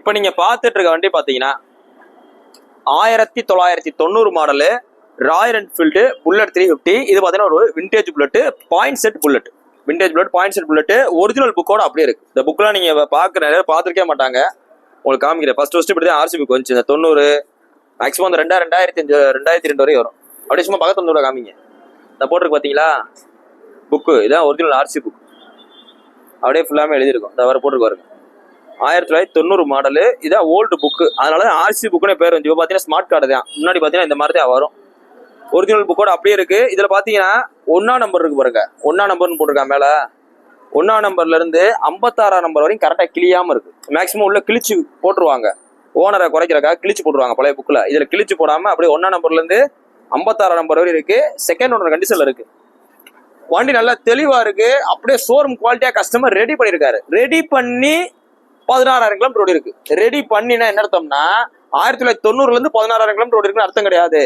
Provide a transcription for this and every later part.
இப்போ நீங்க பார்த்துட்டு இருக்க வண்டி பார்த்தீங்கன்னா 1990 மாடலு ராயல் என்ஃபீல்டு புல்லட் 350. இது பார்த்தீங்கன்னா ஒரு vintage bullet, point set bullet, vintage bullet, point set bullet, original புக்கோட அப்படியே இருக்கு. இந்த புக்லாம் நீங்க பார்த்துருக்கே மாட்டாங்க. உங்களுக்கு காமிக்கிறேன். ஃபர்ஸ்ட் இப்படி தான் ஆர்சி புக் வந்துச்சு. இந்த 90 மேக்ஸிமம் அந்த 2002 வரை வரும். அப்படியே சும்மா பக்கத்து வந்து காமிங்க. இந்த போட்டிருக்கு பார்த்தீங்களா புக்கு, இதான் ஒரிஜினல் ஆர்சி புக். அப்படியே ஃபுல்லாமே எழுதியிருக்கும். இந்த வர போட்டிருக்கு பாருங்க. 1990 மாடலு. இதான் ஓல்டு புக்கு, அதனால தான் ஆர்சி புக்குன்னு பேர் வந்து. இப்போ பார்த்தீங்கன்னா ஸ்மார்ட் கார்டு தான். முன்னாடி பார்த்தீங்கன்னா இந்த மாதிரி தான் வரும். ஒரிஜினல் புக்கோட அப்படியே இருக்கு. இதில் பார்த்தீங்கன்னா 1ஆம் நம்பர் இருக்கு பாருங்க. 1ஆம் நம்பர்னு போட்டிருக்கா மேலே. 1ஆம் நம்பர்ல இருந்து 56ஆம் நம்பர் வரைக்கும் கரெக்டாக கிளியாம இருக்கு. மேக்ஸிமம் உள்ள கிழிச்சு போட்டுருவாங்க, ஓனரை குறைக்கிறக்காக கிழிச்சு போட்டுருவாங்க பழைய புக்கில். இதில் கிழிச்சு போடாம அப்படியே 1ஆம் நம்பர்ல இருந்து 56ஆம் நம்பர் வரை இருக்கு. செகண்ட் ஓனர் கண்டிஷன்ல இருக்கு. வண்டி நல்லா தெளிவா இருக்கு. அப்படியே ஷோரூம் குவாலிட்டியா கஸ்டமர் ரெடி பண்ணிருக்காரு. ரெடி பண்ணி 16,000 கிலோமீட்டர் ரோடு இருக்கு. ரெடி பண்ணினா என்ன அர்த்தம்னா 1990 இருந்து 16,000 கிலோமீட்டர் ரோடு இருக்குன்னு அர்த்தம் கிடையாது.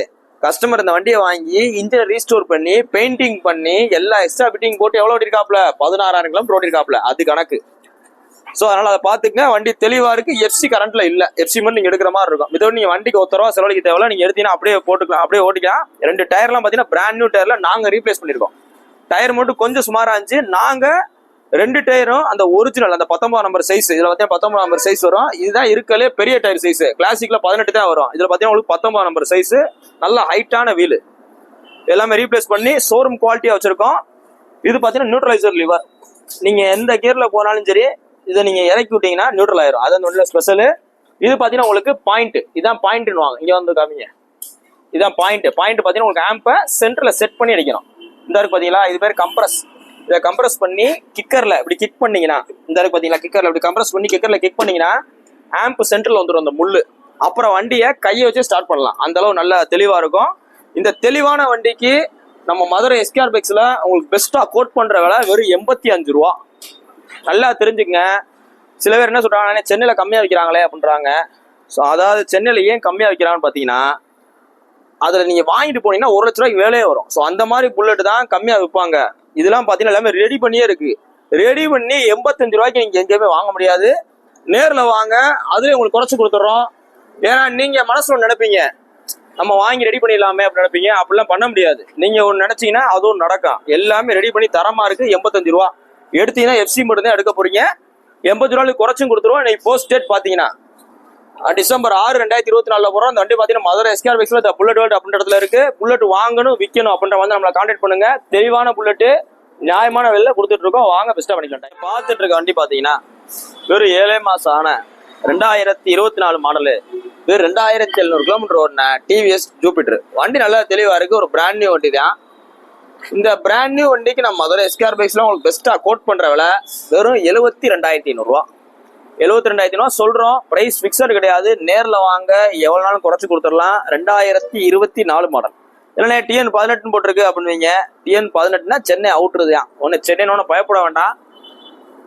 கஸ்டமர் இந்த வண்டியை வாங்கி இன்ஜினை ரீஸ்டோர் பண்ணி பெயிண்டிங் பண்ணி எல்லா எக்ஸ்ட்ரா பிட்டிங் போட்டு எவ்வளவு ஓடிருக்காப்ல, 16,000 கிலோமீட்டர் ஓடிருக்காப்ல. அது கணக்கு. ஸோ அதனால அதை பார்த்துங்க. வண்டி தெளிவா இருக்கு. எஃப்சி கரண்ட்ல இல்ல. எஃப்சி மட்டும் நீங்க எடுக்கிற மாதிரி இருக்கும். இதோட நீங்க வண்டிக்கு ₹1 செலவழிக்க தேவையில்ல. நீங்க எடுத்தீங்கன்னா அப்படியே போட்டுக்கலாம், அப்படியே ஓட்டிக்கலாம். 2 டயர்லாம் பாத்தீங்கன்னா பிராண்ட் நியூ டயர்ல நாங்க ரீப்ளேஸ் பண்ணிருக்கோம். டயர் மட்டும் கொஞ்சம் சுமாரா இருந்துச்சு. நாங்க 2 டயரும் அந்த ஒரிஜினல் அந்த 19 நம்பர் சைஸ், இதுல பார்த்தீங்கன்னா 19 நம்பர் சைஸ் வரும். இதுதான் இருக்கலே பெரிய டயர் சைஸ். கிளாசிக்ல 18 தான் வரும். இதுல பார்த்தீங்கன்னா உங்களுக்கு 19 நம்பர் சைஸ், நல்ல ஹைட்டான வீல், எல்லாமே ரீப்ளேஸ் பண்ணி ஷோரூம் குவாலிட்டியா வச்சிருக்கோம். இது பார்த்தீங்கன்னா நியூட்ரலைசர் லிவர். நீங்க எந்த கியர்ல போனாலும் சரி இதை நீங்க இறக்கி விட்டீங்கன்னா நியூட்ரல் ஆயிரும். அதான் நல்ல ஸ்பெஷல். இது பார்த்தீங்கன்னா உங்களுக்கு பாயிண்ட், இதான் பாயிண்ட்னு வாங்க. இங்க வந்து காமிங்க. இதான் பாயிண்ட். பாயிண்ட் பார்த்தீங்கன்னா உங்களுக்கு ஆம்பை சென்டர்ல செட் பண்ணி அடிக்கணும். இந்த இருக்கு பார்த்தீங்களா, இது பேர் கம்ப்ரஸ். இதை கம்ப்ரஸ் பண்ணி கிக்கர்ல இப்படி கிக் பண்ணீங்கன்னா, இந்த இருக்கு பார்த்தீங்களா, கிக்கர்ல இப்படி கம்ப்ரஸ் பண்ணி கிக்கர்ல கிக் பண்ணீங்கன்னா ஆம்ப் சென்டர்ல வந்துடும் அந்த முள்ளு. அப்புறம் வண்டியை கையை வச்சு ஸ்டார்ட் பண்ணலாம். அந்த அளவு நல்லா தெளிவா இருக்கும். இந்த தெளிவான வண்டிக்கு நம்ம மதுரை எஸ்கேஆர் பைக்ஸ்ல உங்களுக்கு பெஸ்டா கோட் பண்ற விலை வெறும் ₹85. நல்லா தெரிஞ்சுக்கங்க. சில பேர் என்ன சொல்றாங்க, சென்னையில கம்மியா விற்கிறாங்களே அப்படின்றாங்க. ஸோ அதாவது சென்னையில ஏன் கம்மியா விற்கிறாங்கன்னு பார்த்தீங்கன்னா, அதுல நீங்க வாங்கிட்டு போனீங்கன்னா ₹1,00,000 வேலையே வரும். ஸோ அந்த மாதிரி புல்லட் தான் கம்மியா விற்பாங்க. இதெல்லாம் பார்த்தீங்கன்னா எல்லாமே ரெடி பண்ணியே இருக்கு. ரெடி பண்ணி ₹85 நீங்க எங்கேயுமே வாங்க முடியாது. நேரில் வாங்க, அதுல உங்களுக்கு குறைச்சு கொடுத்துட்றோம். ஏன்னா நீங்க மனசுல நினைப்பீங்க நம்ம வாங்கி ரெடி பண்ணிடலாமே அப்படின்னு நினைப்பீங்க. அப்படிலாம் பண்ண முடியாது. நீங்க ஒன்று நினைச்சீங்கன்னா அதுவும் நடக்கும். எல்லாமே ரெடி பண்ணி தரமா இருக்கு. ₹85 எடுத்தீங்கன்னா எஃப்சி மட்டும் தான் எடுக்க போறீங்க. ₹80 குறைச்சும் கொடுத்துருவோம். இன்னைக்கு போஸ்ட் டேட் பாத்தீங்கன்னா டிசம்பர் 6, 2024 போறோம். அந்த வண்டி பாத்தீங்கன்னா மதுரை எஸ்கேஆர் பைக்ஸ்ல புல்லட் வேர்ல்ட் அப்படின்ற இடத்துல இருக்கு. புல்லட் வாங்கணும் விற்கணும் அப்படின்ற வந்து நம்மளை கான்டாக்ட் பண்ணுங்க. தெளிவான புல்லட் நியாயமான விலையில கொடுத்துட்டு இருக்கோம். வாங்க பெஸ்டா பண்ணிக்கலாம். பார்த்துட்டு இருக்க வண்டி பாத்தீங்கன்னா வெறும் 7 மாசம் ஆன 2024 மாடலு, வெறும் 2700 கிலோமீட்டர் ஓடின டிவிஎஸ் ஜூபிட்டர். வண்டி நல்லா தெளிவா இருக்கு. ஒரு பிராண்ட் நியூ வண்டி தான். இந்த பிராண்ட் நியூ வண்டிக்கு நம்ம மதுரை எஸ்கேஆர் பைக்ஸ்ல உங்களுக்கு பெஸ்டா கோட் பண்ற விலை வெறும் ₹72,500. ₹72,500 சொல்றோம். பிரைஸ் பிக்சட் கிடையாது. நேர்ல வாங்க, எவ்வளவு நாளும் குறைச்சு கொடுத்துடலாம். 2024 மாடல். இல்லைன்னா TN18 போட்டிருக்கு அப்படின்வீங்க. TN18னா சென்னை அவுட்ருது தான். ஒன்னு சென்னைன்னு பயப்பட வேண்டாம்.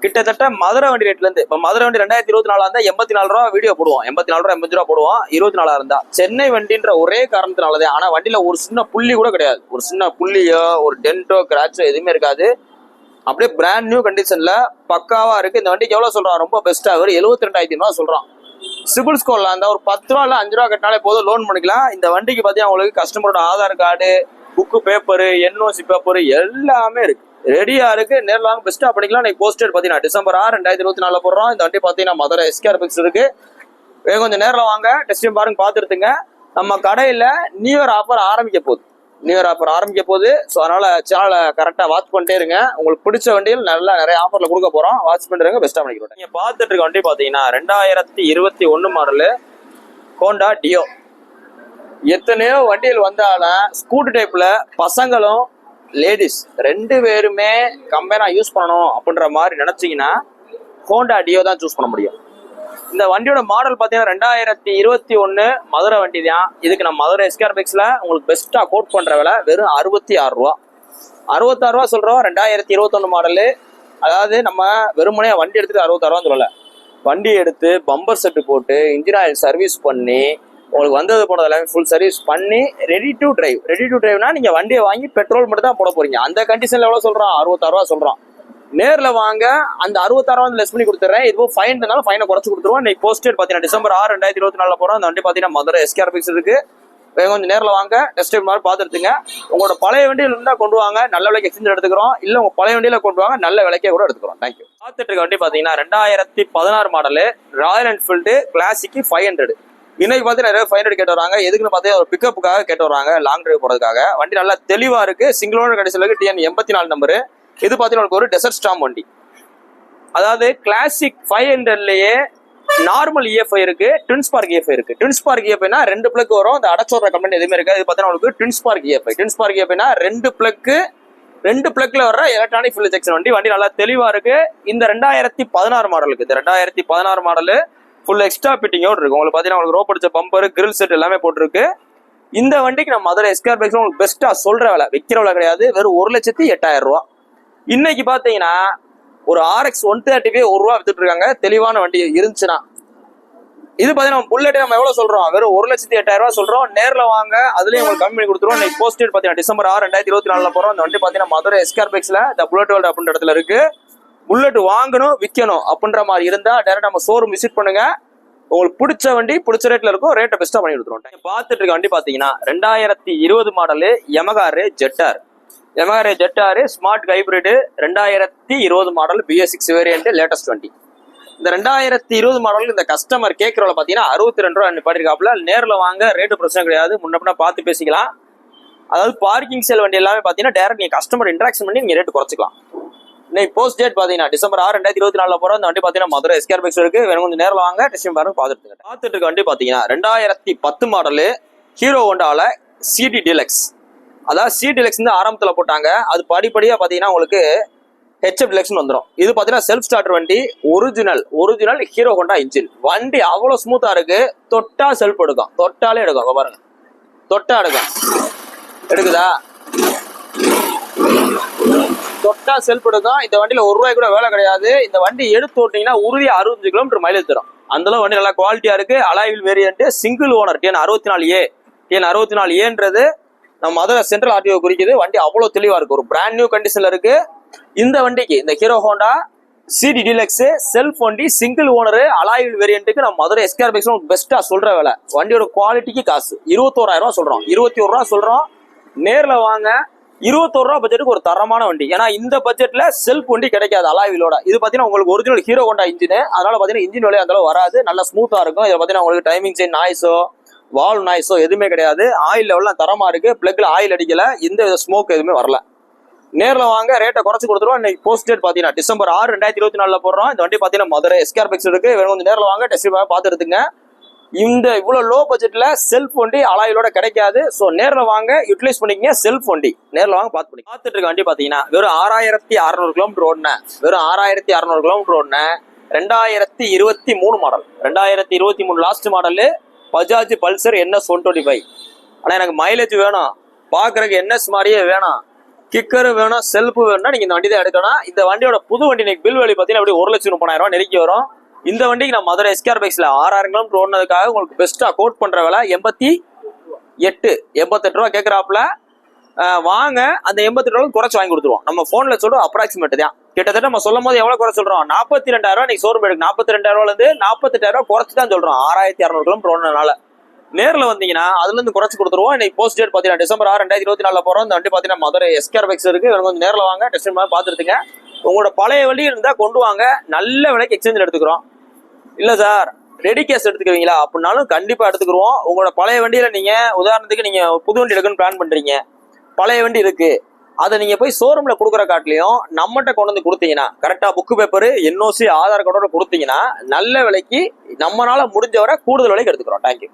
கிட்டத்தட்ட மதுரை வண்டி ரேட்ல இருந்து இப்ப மதுரை வண்டி 2024 இருந்தா ₹84 வீடியோ போடுவோம். ₹85 ₹85 போடுவோம். 24 இருந்தா சென்னை வண்டின்ற ஒரே காரணத்தினாலதான். ஆனா வண்டியில ஒரு சின்ன புள்ளி கூட கிடையாது. ஒரு சின்ன புள்ளியோ ஒரு டென்ட்டோ கிராச்சோ எதுவுமே இருக்காது. அப்படியே பிராண்ட் நியூ கண்டிஷன்ல பக்காவா இருக்கு. இந்த வண்டிக்கு எவ்வளவு சொல்றான், ரொம்ப பெஸ்டா ஒரு ₹72,500 சொல்றான். சிபில் ஸ்கோர்ல அந்த ஒரு ₹10 இல்ல ₹5 கட்டினாலே போதும், லோன் பண்ணிக்கலாம். இந்த வண்டிக்கு பார்த்தீங்கன்னா உங்களுக்கு கஸ்டமரோட Aadhaar card, book paper, NOC paper எல்லாமே இருக்கு. ரெடியா இருக்கு. நேரில் வாங்க பெஸ்டா பண்ணிக்கலாம். இன்னைக்கு போஸ்டர் பார்த்தீங்கன்னா டிசம்பர் 6, 2024 போடுறோம். இந்த வண்டி பார்த்தீங்கன்னா மதுரை எஸ்கேஆர் பைக்ஸ் இருக்கு. கொஞ்சம் நேரில் வாங்க, டெஸ்டிங் பாருங்க, பார்த்துருத்துங்க. நம்ம கடையில நியூ இயர் ஆஃபர் ஆரம்பிக்க போகுது. நியூ இயர் ஆஃபர் ஆரம்பிக்க போகுது. ஸோ அதனால சேனலை கரெக்டாக வாட்ச் பண்ணிட்டே இருங்க. உங்களுக்கு பிடிச்ச வண்டியில் நிறைய ஆஃபர்ல கொடுக்க போறோம். வாட்ச் பண்ணிருங்க, பெஸ்டா பண்ணிக்கிறோம். நீங்க பார்த்துட்டு இருக்க வண்டி பார்த்தீங்கன்னா 2021 மாடலு ஹோண்டா டியோ. எத்தனையோ வண்டிகள் வந்தாலும் ஸ்கூட்டர் டைப்ல பசங்களும் லேடிஸ் 2 பேருமே கம்பேரா யூஸ் பண்ணணும் அப்படின்ற மாதிரி நினைச்சீங்கன்னா ஹோண்டா டியோ தான் சூஸ் பண்ண முடியும். இந்த வண்டியோட மாடல் பார்த்தீங்கன்னா 2021 மதுரை வண்டி தான். இதுக்கு நம்ம மதுரை எஸ்கேஆர் பைக்ஸ்ல உங்களுக்கு பெஸ்டா கோட் பண்ற விலை வெறும் ₹66. ₹66 சொல்றோம். 2021 மாடலு. அதாவது நம்ம வெறுமனே வண்டி எடுத்துட்டு ₹66 சொல்லல. வண்டி எடுத்து பம்பர் செட்டு போட்டு இன்ஜின் ஆயில் சர்வீஸ் பண்ணி உங்களுக்கு வந்தது போனது எல்லாமே ஃபுல் சர்வீஸ் பண்ணி ரெடி டு டிரைவ்னா நீங்க வண்டியை வாங்கி பெட்ரோல் மட்டும் தான் போட போறீங்க. அந்த கண்டிஷன்ல எவ்வளவு சொல்றோம், ₹66 சொல்றோம். நேர்ல வாங்க, அந்த 66 லெஸ் பண்ணி கொடுத்துறேன். இது ஃபைன் இருந்தாலும் ஃபைனை குறைச்சு கொடுத்துருவோம். இன்னைக்கு போஸ்டேட் பாத்தீங்கன்னா டிசம்பர் 6 2024 போறோம். அந்த வண்டி பாத்தீங்கன்னா மதுரை எஸ்கேஆர் பிக்ஸ் இருக்கு. கொஞ்சம் நேரில் வாங்க, டெஸ்ட் ட்ரைவ் மாதிரி பார்த்துருங்க. உங்களோட பழைய வண்டியில் இருந்தால் கொண்டு வாங்க, நல்ல விலைக்கு எக்ஸ்சேஞ்ச் எடுத்துக்கிறோம். இல்லை உங்கள் பழைய வண்டியில் கொண்டு வாங்க, நல்ல விலைக்கே கூட எடுத்துக்கிறோம். தேங்க்யூ. பார்த்துட்டு இருக்க வண்டி பார்த்தீங்கன்னா 2016 மாடலு ராயல் என்ஃபீல்டு கிளாசிக்கு 500. இன்னைக்கு பார்த்து நிறைய 500 கேட்டு வராங்க. எதுக்குன்னு பார்த்தீங்கன்னா ஒரு பிக்கப்புக்காக கேட்டு வராங்க, லாங் டிரைவ் போகிறதுக்காக. வண்டி நல்லா தெளிவாக இருக்கு, சிங்கிள் ஓனர் கண்டிஷனில் இருக்கு. TN 84 number. இது பார்த்தீங்கன்னா ஒரு டெசர்ட் ஸ்டாம் வண்டி. அதாவது கிளாசிக் 500லயே நார்மல் EFI இருக்கு, ட்வின் ஸ்பார்க் EFI இருக்கு. ட்வின் ஸ்பார்க் EFIனா 2 பிளக் வரும், அந்த அடச்சோற கம்பெனி எதுவுமே இருக்காது. இது பார்த்தீங்கன்னா உங்களுக்கு twin spark EFI. Twin spark EFIனா 2 பிளக்ல வர்ற எலக்ட்ரானிக் ஃபுல் செக்ஷன் வண்டி. வண்டி நல்லா தெளிவா இருக்கு. இந்த 2016 மாடலுக்கு, இந்த 2016 மாடலு ஃபுல் எக்ஸ்ட்ரா பிட்டிங்கோடு இருக்கு. உங்களுக்கு பார்த்தீங்கன்னா உங்களுக்கு ரோப் அடிச்ச பம்பர், கிரில் செட் எல்லாமே போட்டிருக்கு. இந்த வண்டிக்கு நம்ம மதுரை எஸ்கேஆர் பைக்ஸ்ல உங்களுக்கு பெஸ்ட்டா சொல்ற விலை, விற்கிற விலை கிடையாது, வெறும் 1,08,000 ரூபா. இன்னைக்கு பார்த்தீங்கன்னா ஒரு RX 130 1 ரூபா வித்துட்டு இருக்காங்க, தெளிவான வண்டி இருந்துச்சுன்னா. இது பாத்தீங்கன்னா புல்லட் நம்ம எவ்வளவு சொல்றோம், வெறும் 1,08,000 ரூபா சொல்றோம். நேர்ல வாங்க, அதுலயும் உங்களுக்கு கம்மி பண்ணி கொடுத்துருவோம். இன்னைக்கு போஸ்டேட் பாத்தீங்கன்னா டிசம்பர் 6 2024 போறோம். அந்த வண்டி பாத்தீங்கன்னா மதுரை எஸ்கேஆர் பைக்ஸ்ல இந்த புல்லட் வேர்ல்ட் அப்படின்ற இடத்துல இருக்கு. புல்லட் வாங்கணும் விற்கணும் அப்படின்ற மாதிரி இருந்தா டேரக்டா நம்ம ஷோரூம் விசிட் பண்ணுங்க. உங்களுக்கு பிடிச்ச வண்டி பிடிச்ச ரேட்ல இருக்கும், ரேட்டை பெஸ்டா பண்ணி கொடுத்துருவோம். பார்த்துட்டு இருக்க வண்டி பாத்தீங்கன்னா 2020 மாடலு யமஹா ஜெட்டார். யமஹா ஜெட்டார் smart hybrid 2020 model BS6 variant latest வண்டி. இந்த 2020 மாடலுக்கு இந்த கஸ்டமர் கேட்கறவள பாத்தீங்கன்னா 62 ரூபா நிப்பாட்டிருக்காப்புல. நேரில் வாங்க, ரேட்டு பிரச்சனை கிடையாது, முன்ன பார்த்து பேசிக்கலாம். அதாவது பார்க்கிங் சேல் வண்டி எல்லாமே பாத்தீங்கன்னா டேரக்ட் நீங்க கஸ்டமர் இன்ட்ராக்ஷன் பண்ணி நீங்க ரேட்டு குறைச்சிக்கலாம். இன்னைக்கு போஸ்ட் டேட் பாத்தீங்கன்னா டிசம்பர் 6 2024 போறோம். அந்த வண்டி பாத்தீங்கன்னா மதுரை எஸ்கேஆர் பைக்ஸ் இருக்கு. வேணும் கொஞ்சம் நேரில் வாங்க, டெஸ்ட் பாருங்க, பார்த்துட்டு இருக்க வண்டி பாத்தீங்கன்னா 2010 மாடலு ஹீரோ ஹோண்டால CD டீலக்ஸ். அதாவது CD டீலக்ஸ் வந்து ஆரம்பத்துல போட்டாங்க, அது படிப்படியா பாத்தீங்கன்னா உங்களுக்கு HF டீலக்ஸ் வந்துடும். இது பாத்தீங்கன்னா செல்ஃப் ஸ்டார்டர் வண்டி, ஒரிஜினல் ஹீரோ ஹோண்டா இன்ஜின். வண்டி அவ்வளவு ஸ்மூத்தா இருக்கு, தொட்டா செல்ஃப் எடுக்கும், தொட்டாலே எடுக்கும். பாருங்க, தொட்டா எடுக்குதா, தொட்டா செல்ஃப் எடுக்கும். இந்த வண்டியில 1 ரூபாய் கூட வேலை கிடையாது. இந்த வண்டி எடுத்து ஓட்டிங்கன்னா உறுதியா 65 கிலோமீட்டர் மைலேஜ் தரும். அந்த அளவு வண்டி நல்லா குவாலிட்டியா இருக்கு. அலாயில் variant, single owner, TN 64A. TN 64Aன்றது நம்ம மதுரை சென்ட்ரல் RTO குறிக்குது. வண்டி அவ்வளவு தெளிவா இருக்கு, ஒரு பிராண்ட் நியூ கண்டிஷன்ல இருக்கு. இந்த வண்டிக்கு இந்த hero Honda CD deluxe self வண்டி, சிங்கிள் ஓனர், அலாயில் வேரியன்ட்டுக்கு நம்ம மதுரை எஸ்கேஆர் பைக்ஸ் பெஸ்டா சொல்ற விலை. வண்டியோட குவாலிட்டிக்கு காசு 21,000 ரூபா சொல்றோம், 21 ரூபா சொல்றோம். நேர்ல வாங்க, 21 ரூபா பட்ஜெட்டுக்கு ஒரு தரமான வண்டி. ஏன்னா இந்த பட்ஜெட்ல செல்ஃப் வண்டி கிடைக்காது அலாயிலோட. இது பாத்தீங்கன்னா உங்களுக்கு ஒரிஜினல் ஹீரோ ஹோண்டா இன்ஜின், அதனால பாத்தீங்கன்னா இன்ஜின் விலை அந்த அளவு வராது, நல்லா ஸ்மூத்தா இருக்கும். இதை பாத்தீங்கன்னா உங்களுக்கு டைமிங் செயின் நாய்ஸோ வால் நாய்ஸோ எதுவுமே கிடையாது. ஆயில் லெவல்லாம் தரமா இருக்கு, பிளக்ல ஆயில் அடிக்கல, எந்த வித ஸ்மோக் எதுவுமே வரல. நேரில் வாங்க, ரேட்டை குறைச்சு கொடுத்துருவோம். இன்னைக்கு போஸ்ட் டேட் பாத்தீங்கன்னா டிசம்பர் 6 2024 போடுறோம். இந்த வண்டி பாத்தீங்கன்னா மதுரை எஸ்கேஆர் பைக்ஸ் இருக்கு. வேணும் கொஞ்சம் நேரில் வாங்க, டெஸ்ட் பார்த்து எடுத்துங்க. இந்த இவ்வளவு லோ பட்ஜெட்ல செல்ஃப் வண்டி அலாயிலோட கிடைக்காது. ஸோ நேரில் வாங்க, யூட்டிலைஸ் பண்ணிக்கங்க. செல்ஃப் வண்டி நேரில் வாங்க, பார்த்துட்டு இருக்க வண்டி பாத்தீங்கன்னா வெறும் 6600 கிலோமீட்டர் ஓடுன, வெறும் 6600 கிலோமீட்டர் ஓடுன 2023 model, 2023 last model Bajaj Pulsar NS 125. ஆனா எனக்கு மைலேஜ் வேணும், பாக்குறதுக்கு NS மாதிரியே வேணும், கிக்கர் வேணும், செல்ஃப் வேணும்னா நீங்க இந்த வண்டி தான் எடுக்கணும். இந்த வண்டியோட புது வண்டி இன்னைக்கு பில் வேலி பார்த்தீங்கன்னா அப்படியே 1,30,000 ரூபாய் நெருக்கி வரும். இந்த வண்டிக்கு நான் மதுரை எஸ்கேஆர் பைக்ஸ்ல 6000 கிலோமீட்டர் ஓடுனதுக்காக உங்களுக்கு பெஸ்டா கோட் பண்ற விலை 88 ரூபா கேட்கறாப்புல. வாங்க, அந்த 88 ரூபாய்க்கு குறைச்சு வாங்கி கொடுத்துருவோம். நம்ம போன்ல சொல்றோம் அப்ராக்சிமேட் தான், கிட்டத்தட்ட நம்ம சொல்லும் போது எவ்வளவு குறை சொல்றோம், 42,000 ரூபாய். நீங்க ஷோரூம் எடுக்கு 42,000 ரூபாயில இருந்து 48,000 ரூபாய் குறைச்சு தான் சொல்றோம். 6600 கிலோமீட்டர் ஓடுனதுனால நேரில் வந்தீங்கன்னா அதுல இருந்து குறைச்சு கொடுத்துருவோம். இன்னைக்கு போஸ்ட் டேட் பாத்தீங்கன்னா டிசம்பர் 6 2024 போறோம். இந்த வண்டி பாத்தீங்கன்னா மதுரை எஸ்கேஆர் பைக்ஸ் இருக்கு. கொஞ்சம் நேரில் வாங்க, டெஸ்ட் பார்த்துருங்க. உங்களோட பழைய வண்டி இருந்தா கொண்டு வாங்க, நல்ல விலைக்கு எக்ஸ்சேஞ்சில் எடுத்துக்கிறோம். இல்ல சார் ரெடி கேஸ் எடுத்துக்குவீங்களா அப்படின்னாலும் கண்டிப்பா எடுத்துக்கிறோம். உங்களோட பழைய வண்டியில நீங்க உதாரணத்துக்கு நீங்க புது வண்டி எடுக்கணும்னு பிளான் பண்றீங்க, பழைய வண்டி இருக்கு, அதை நீங்க போய் ஷோரூம்ல கொடுக்குற காட்டிலையும் நம்மகிட்ட கொண்டு வந்து கொடுத்தீங்கன்னா, கரெக்டா புக்கு பேப்பர் NOC ஆதார் கார்டோட கொடுத்தீங்கன்னா நல்ல விலைக்கு நம்மளால முடிஞ்ச வரை கூடுதல் விலைக்கு எடுத்துக்கிறோம். தேங்க்யூ.